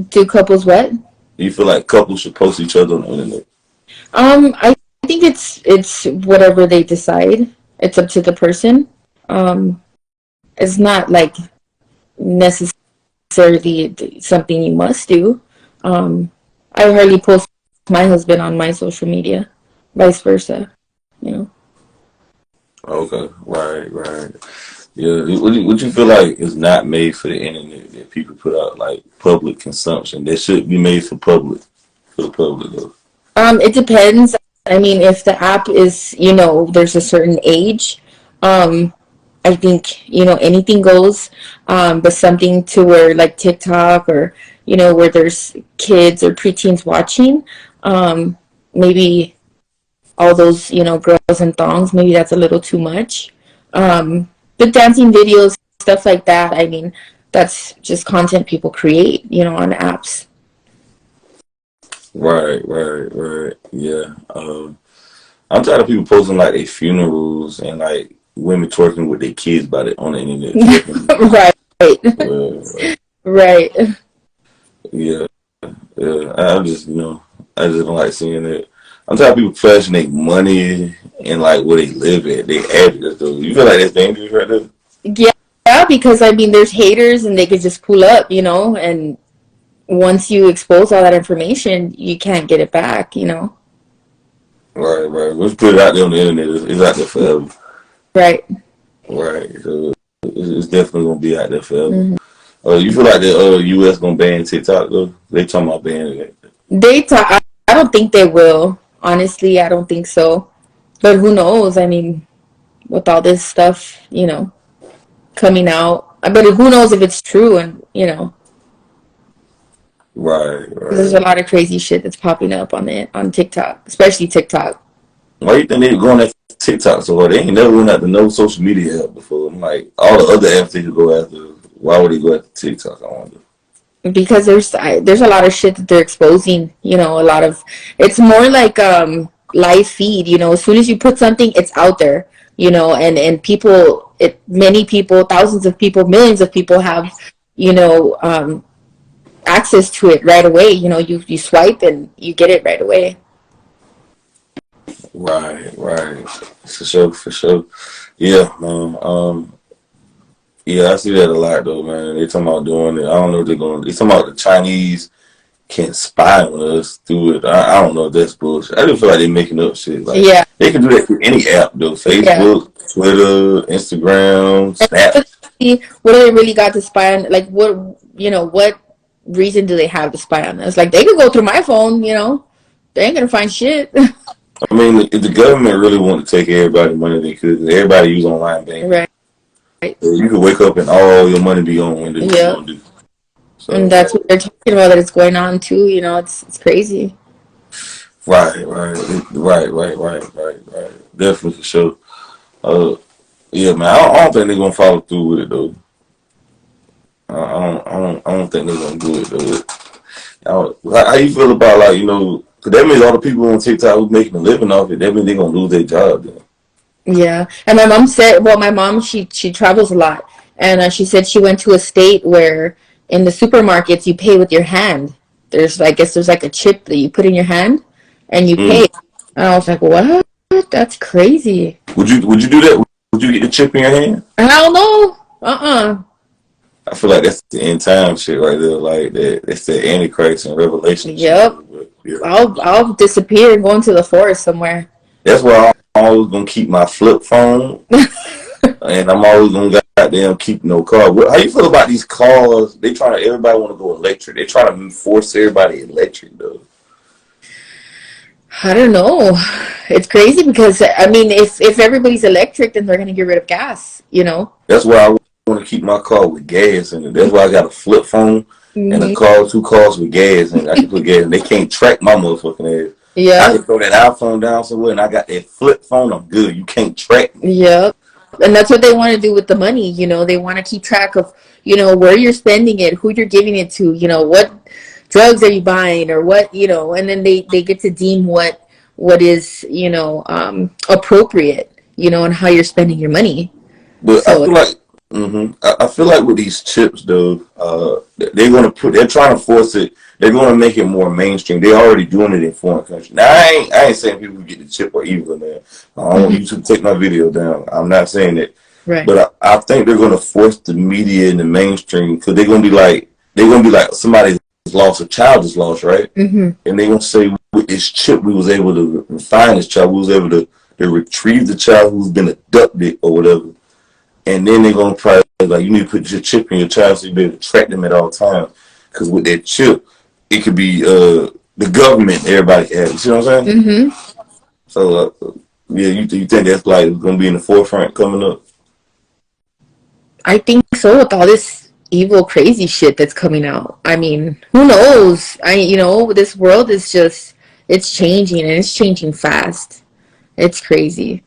Do couples what? You feel like couples should post each other on the internet? I think it's whatever they decide. It's up to the person. Um, it's not like necessarily something you must do. Um, I hardly post my husband on my social media, vice versa. You know. Okay, right. Yeah, what you feel like is not made for the internet that people put out like public consumption that should be made for the public though. It depends. I mean, if the app is, there's a certain age, um, I think, anything goes. But something to where like TikTok or, where there's kids or preteens watching, maybe all those, girls and thongs, maybe that's a little too much. But dancing videos, stuff like that, I mean, that's just content people create, on apps. Right. Yeah. I'm tired of people posting like their funerals and like women twerking with their kids by it on the internet. Right. Well, Right. yeah, yeah. I just don't like seeing it. I'm tired of people flashing their money and like where they live at, their address. Though you feel like that's dangerous right there. Yeah, because I mean, there's haters and they could just pull up, and once you expose all that information, you can't get it back. Right. Let's put it out there on the internet. It's out there forever. Right. Right. So it's definitely gonna be out there forever. Hmm. You feel like the U.S. gonna ban TikTok though? They talking about banning it. They talk. I don't think they will. Honestly, I don't think so. But who knows? I mean, with all this stuff, coming out. But who knows if it's true? And there's a Right. lot of crazy shit that's popping up on TikTok, especially TikTok. Why you think they going after TikTok so hard? They ain't never went after no social media app before. I'm like all the other apps they could go after. Why would they go after TikTok? I wonder. Because there's a lot of shit that they're exposing. A lot of it's more like live feed. As soon as you put something, it's out there. And people, many people, thousands of people, millions of people have you know access to it right away. You swipe and you get it right away. Right. For sure. Yeah, man. Yeah, I see that a lot though, man. They talking about doing it. I don't know if they're going. They talking about the Chinese can spy on us through it. I don't know if that's bullshit. I just feel like they're making up shit. Like Yeah, they can do that through any app though. yeah. Facebook, Twitter, Instagram, Snap. What do they really got to spy on? Like, what reason do they have to spy on us? Like, they could go through my phone. They ain't gonna find shit. I mean, if the government really wanted to take everybody's money, they could. Everybody use online banking. Right. So you could wake up and all your money be gone when you Yeah. don't do. And So that's what they're talking about. That it's going on too. It's crazy. right. Definitely for sure. Uh, yeah, man. I don't think they're gonna follow through with it though. I don't think they're gonna do it though. How you feel about like 'cause that means all the people on TikTok who's making a living off it. That means they're gonna lose their job then. Yeah. And my mom said, well, my mom she travels a lot, and she said she went to a state where in the supermarkets you pay with your hand. I guess there's like a chip that you put in your hand, and you Mm. pay. And I was like, what? That's crazy. Would you do that? Would you get the chip in your hand? Hell no. Uh-uh. I feel like that's the end time shit right there. Like that, that's the Antichrist and Revelation shit. Yep. But, yeah. I'll disappear and go into the forest somewhere. That's why I'm always gonna keep my flip phone, and I'm always gonna goddamn keep no car. How you feel about these cars? Everybody want to go electric. They trying to force everybody electric though. I don't know. It's crazy because I mean, if everybody's electric, then they're gonna get rid of gas. That's why I want to keep my car with gas in it. That's why I got a flip phone and a Hmm. car, two cars with gas in it. I can put gas in. They can't track my motherfucking ass. I Yeah, can throw that iPhone down somewhere and I got that flip phone. I'm good. You can't track me. yeah. And that's what they want to do with the money. They want to keep track of, where you're spending it, who you're giving it to, what drugs are you buying or what. And then they get to deem what is, appropriate, and how you're spending your money. But I So feel like I feel like with these chips though, they're trying to force it. They're going to make it more mainstream. They're already doing it in foreign countries. Now I ain't saying people who get the chip are evil, man. I don't want Hmm. you to take my video down. I'm not saying that, Right. but I think they're going to force the media and the mainstream because they're going to be like somebody lost, a child is lost, right? Hmm. And they gonna say with this chip we was able to find this child, we was able to retrieve the child who's been abducted or whatever. And then they're gonna probably like you need to put your chip in your child so you be able to track them at all times. Because with that chip, it could be the government. Everybody can have it. You see what I'm saying? Hmm. So yeah, you think that's like gonna be in the forefront coming up? I think so with all this evil, crazy shit that's coming out. I mean, who knows? This world is just, it's changing and it's changing fast. It's crazy.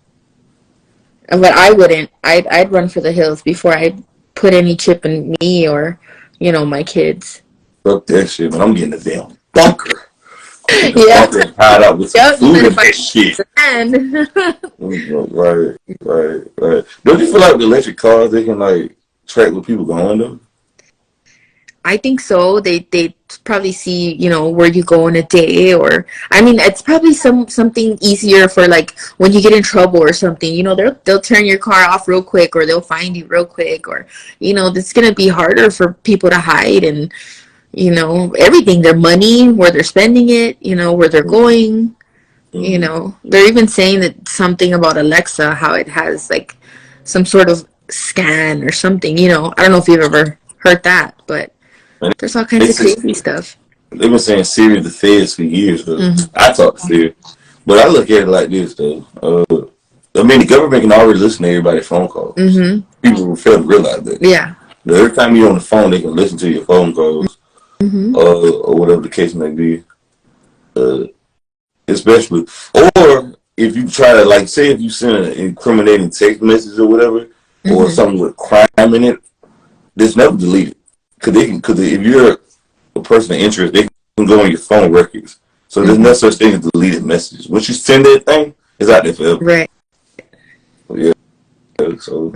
But I wouldn't. I'd run for the hills before I'd put any chip in me or, my kids. Fuck that shit, man. I'm getting a damn bunker. I'm getting a Yeah. bunker and hide out with some Yep. You food better and that find shit. and Right, right. Don't you feel like with electric cars they can like track where people going though? I think so. They probably see, where you go in a day, or I mean, it's probably something easier for like when you get in trouble or something. They'll turn your car off real quick, or they'll find you real quick, or it's gonna be harder for people to hide and everything, their money, where they're spending it, where they're going. Mm-hmm. They're even saying that something about Alexa, how it has like some sort of scan or something. I don't know if you've ever heard that, but And there's all they kinds of say, crazy stuff. they've been saying Siri the feds for years though. Hmm. I talk to Siri, but I look at it like this though. I mean the government can already listen to everybody's phone calls. Hmm. People fail to realize that. Yeah. But every time you're on the phone, they can listen to your phone calls, Hmm. or whatever the case may be. Uh, Especially, or if you try to like say if you send an incriminating text message or whatever, or Hmm. something with crime in it, it's never deleted. Because if you're a person of interest, they can go on your phone records. So there's no Hmm. such thing as deleted messages. Once you send that thing, it's out there forever. Right. So, yeah. So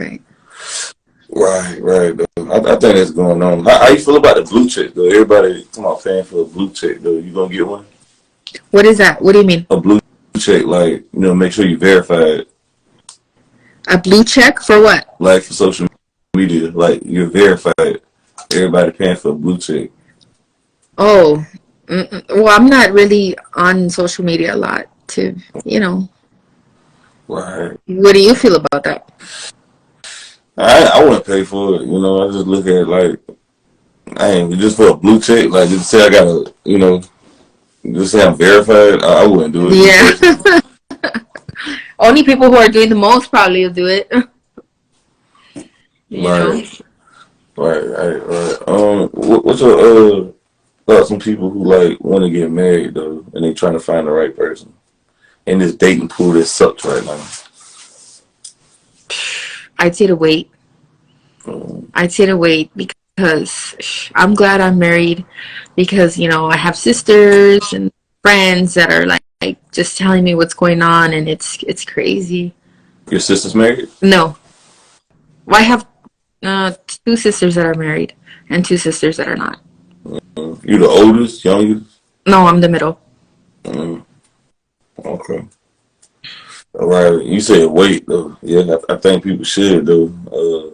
Right. right. Though. I think that's going on. How you feel about the blue check though? Everybody come out paying for a blue check though. You gonna get one? What is that? What do you mean? A blue check, like make sure you verified, A blue check for what? like for social media, like you're verified. Everybody paying for a blue check. Oh, well, I'm not really on social media a lot to, you know. Right. What do you feel about that? I wouldn't pay for it. I just look at it like, I ain't just for a blue check. Like just say I gotta, just say I'm verified. I wouldn't do it. Me personally. Yeah. Only people who are doing the most probably will do it. You know? Right. Right. What's your thoughts on people who like want to get married though, and they trying to find the right person in this dating pool that sucks right now? I'd say to wait. Um, I'd say to wait because I'm glad I'm married because, I have sisters and friends that are like just telling me what's going on, and it's crazy. your sister's married? No. Well, I have two sisters that are married and two sisters that are not. You the oldest, youngest? No, I'm the middle. Um, okay. All right. You said wait though. Yeah, I think people should though.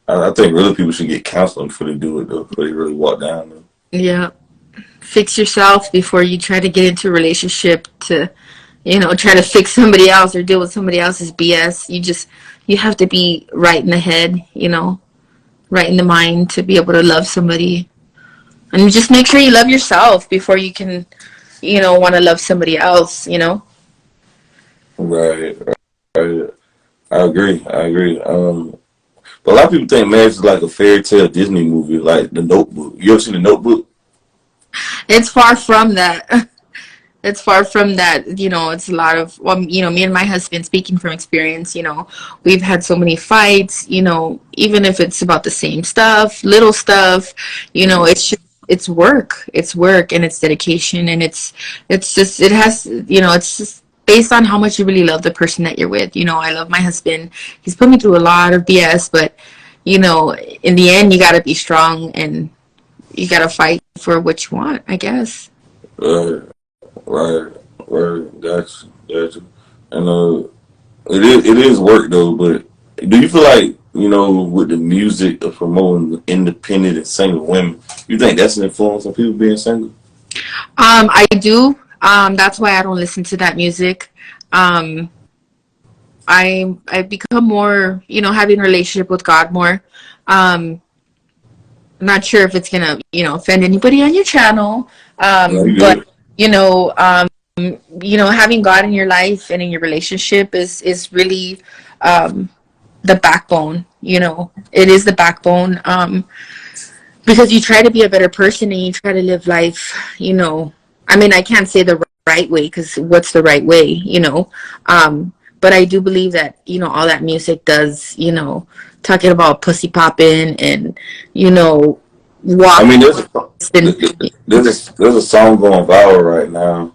I think really people should get counseling before they do it though, before they really walk down though. Yeah. Fix yourself before you try to get into a relationship to, try to fix somebody else or deal with somebody else's BS. You have to be right in the head, right in the mind to be able to love somebody. And just make sure you love yourself before you can, want to love somebody else. Right. Right. I agree. But a lot of people think marriage is like a fairy tale Disney movie, like The Notebook. You ever seen The Notebook? It's far from that. It's far from that. It's a lot of, well, me and my husband, speaking from experience, we've had so many fights, even if it's about the same stuff, little stuff, it's work. It's work and it's dedication, and it's just, it has, it's just based on how much you really love the person that you're with. I love my husband. He's put me through a lot of BS, but you know, in the end, you got to be strong and you got to fight for what you want, I guess. Right, right, right. Gotcha, gotcha. And it is work though. But do you feel like with the music of promoting independent and single women, you think that's an influence on people being single? I do. That's why I don't listen to that music. Um, I've become more, having a relationship with God more. Um, I'm not sure if it's gonna, offend anybody on your channel. No, you But good. you know, um, having God in your life and in your relationship is really um, the backbone. It is the backbone. Because you try to be a better person and you try to live life. I mean, I can't say the right way because what's the right way? But I do believe that all that music does. Talking about pussy popping and you know I walk mean, and there's a song going viral right now.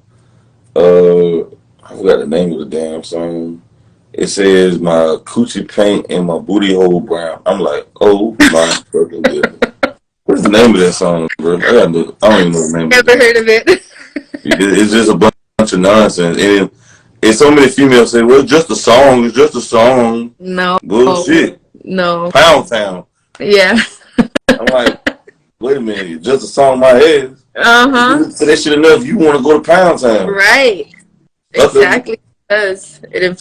I forgot the name of the damn song. It says my coochie paint and my booty hole brown. I'm like, oh my fucking goodness. What's the name of that song, bro? I don't even know the name of never it. heard of it. It's just a bunch of nonsense. And so many females say, well, it's just a song. It's just a song. No, Bullshit. no, Pound Town. yeah, I'm like, wait a minute. It's just a song in my head. If you uh-huh, listen to that shit enough, you want to go to Pound Town. right, Fuck 'em. exactly. It does. It